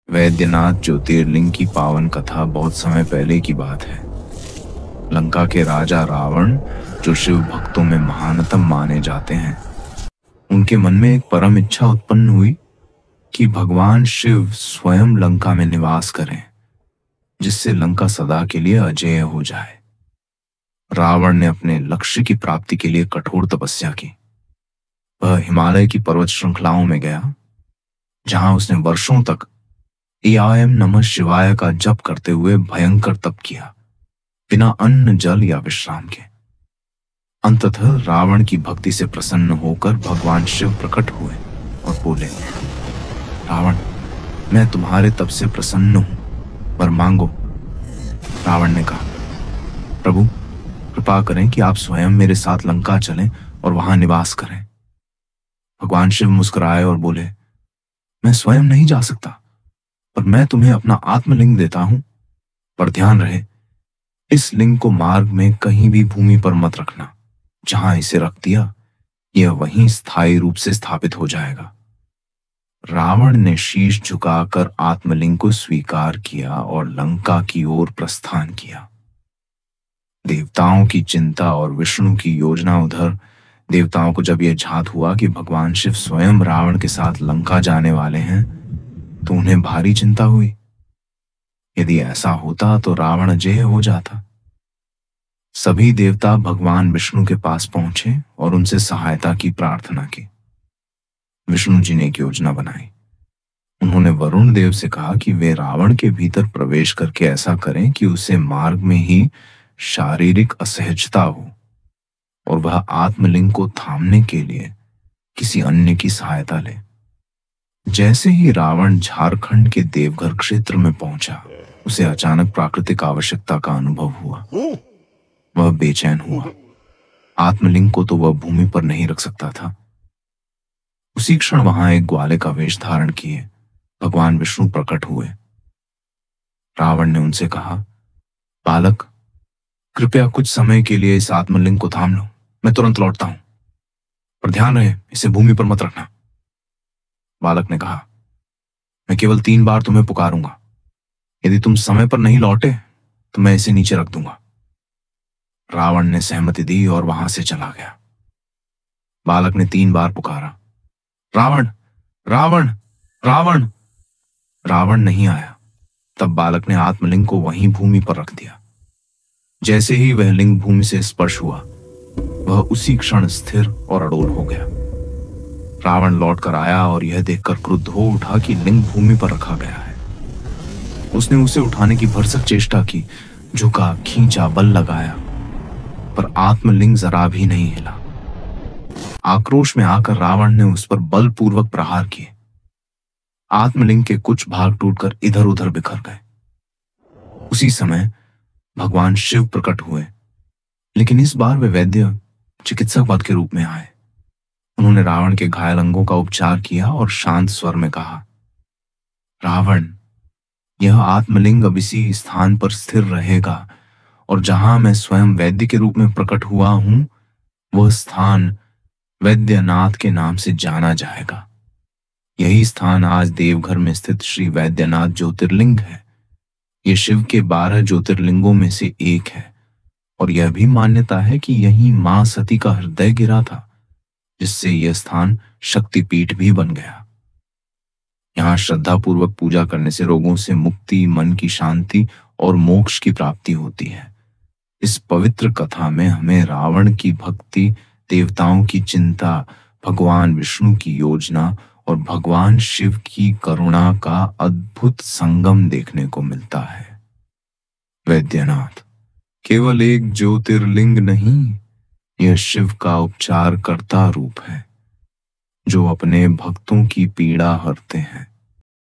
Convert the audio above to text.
वैद्यनाथ ज्योतिर्लिंग की पावन कथा बहुत समय पहले की बात है। लंका के राजा रावण, जो शिव भक्तों में महानतम माने जाते हैं, उनके मन में एक परम इच्छा उत्पन्न हुई कि भगवान शिव स्वयं लंका में निवास करें, जिससे लंका सदा के लिए अजेय हो जाए। रावण ने अपने लक्ष्य की प्राप्ति के लिए कठोर तपस्या की। वह हिमालय की पर्वत श्रृंखलाओं में गया, जहां उसने वर्षों तक एआईएम नमः शिवाय का जप करते हुए भयंकर तप किया, बिना अन्न, जल या विश्राम के। अंततः रावण की भक्ति से प्रसन्न होकर भगवान शिव प्रकट हुए और बोले, रावण, मैं तुम्हारे तप से प्रसन्न हूं, पर मांगो। रावण ने कहा, प्रभु, कृपा करें कि आप स्वयं मेरे साथ लंका चलें और वहां निवास करें। भगवान शिव मुस्कुराए और बोले, मैं स्वयं नहीं जा सकता, पर मैं तुम्हें अपना आत्मलिंग देता हूं। पर ध्यान रहे, इस लिंग को मार्ग में कहीं भी भूमि पर मत रखना। जहां इसे रख दिया, यह वहीं स्थायी रूप से स्थापित हो जाएगा। रावण ने शीश झुकाकर आत्मलिंग को स्वीकार किया और लंका की ओर प्रस्थान किया। देवताओं की चिंता और विष्णु की योजना उधर। देवताओं को जब यह झात हुआ कि भगवान शिव स्वयं रावण के साथ लंका जाने वाले हैं, तो उन्हें भारी चिंता हुई। यदि ऐसा होता तो रावण अजेय हो जाता। सभी देवता भगवान विष्णु के पास पहुंचे और उनसे सहायता की प्रार्थना की। विष्णु जी ने एक योजना बनाई। उन्होंने वरुण देव से कहा कि वे रावण के भीतर प्रवेश करके ऐसा करें कि उसे मार्ग में ही शारीरिक असहजता हो और वह आत्मलिंग को थामने के लिए किसी अन्य की सहायता ले। जैसे ही रावण झारखंड के देवघर क्षेत्र में पहुंचा, उसे अचानक प्राकृतिक आवश्यकता का अनुभव हुआ। वह बेचैन हुआ। आत्मलिंग को तो वह भूमि पर नहीं रख सकता था। उसी क्षण वहां एक ग्वाले का वेश धारण किए भगवान विष्णु प्रकट हुए। रावण ने उनसे कहा, बालक, कृपया कुछ समय के लिए इस आत्मलिंग को थाम लो, मैं तुरंत लौटता हूं, पर ध्यान रहे, इसे भूमि पर मत रखना। बालक ने कहा, मैं केवल 3 बार तुम्हें पुकारूंगा। यदि तुम समय पर नहीं लौटे तो मैं इसे नीचे रख दूंगा। रावण ने सहमति दी और वहां से चला गया। बालक ने 3 बार पुकारा, रावण, रावण, रावण। रावण नहीं आया। तब बालक ने आत्मलिंग को वहीं भूमि पर रख दिया। जैसे ही वह लिंग भूमि से स्पर्श हुआ, वह उसी क्षण स्थिर और अडोल हो गया। रावण लौटकर आया और यह देखकर क्रुद्ध हो उठा कि लिंग भूमि पर रखा गया है। उसने उसे उठाने की भरसक चेष्टा की, झुका, खींचा, बल लगाया, पर आत्मलिंग जरा भी नहीं हिला। आक्रोश में आकर रावण ने उस पर बलपूर्वक प्रहार किए। आत्मलिंग के कुछ भाग टूटकर इधर उधर बिखर गए। उसी समय भगवान शिव प्रकट हुए, लेकिन इस बार वे वैद्य चिकित्सक पद के रूप में आए। उन्होंने रावण के घायल अंगों का उपचार किया और शांत स्वर में कहा, रावण, यह आत्मलिंग अब इसी स्थान पर स्थिर रहेगा और जहां मैं स्वयं वैद्य के रूप में प्रकट हुआ हूं, वह स्थान वैद्यनाथ के नाम से जाना जाएगा। यही स्थान आज देवघर में स्थित श्री वैद्यनाथ ज्योतिर्लिंग है। यह शिव के 12 ज्योतिर्लिंगों में से एक है और यह भी मान्यता है कि यही मां सती का हृदय गिरा था, जिससे यह स्थान शक्तिपीठ भी बन गया। यहाँ श्रद्धापूर्वक पूजा करने से रोगों से मुक्ति, मन की शांति और मोक्ष की प्राप्ति होती है। इस पवित्र कथा में हमें रावण की भक्ति, देवताओं की चिंता, भगवान विष्णु की योजना और भगवान शिव की करुणा का अद्भुत संगम देखने को मिलता है। वैद्यनाथ केवल एक ज्योतिर्लिंग नहीं, यह शिव का उपचार करता रूप है, जो अपने भक्तों की पीड़ा हरते हैं।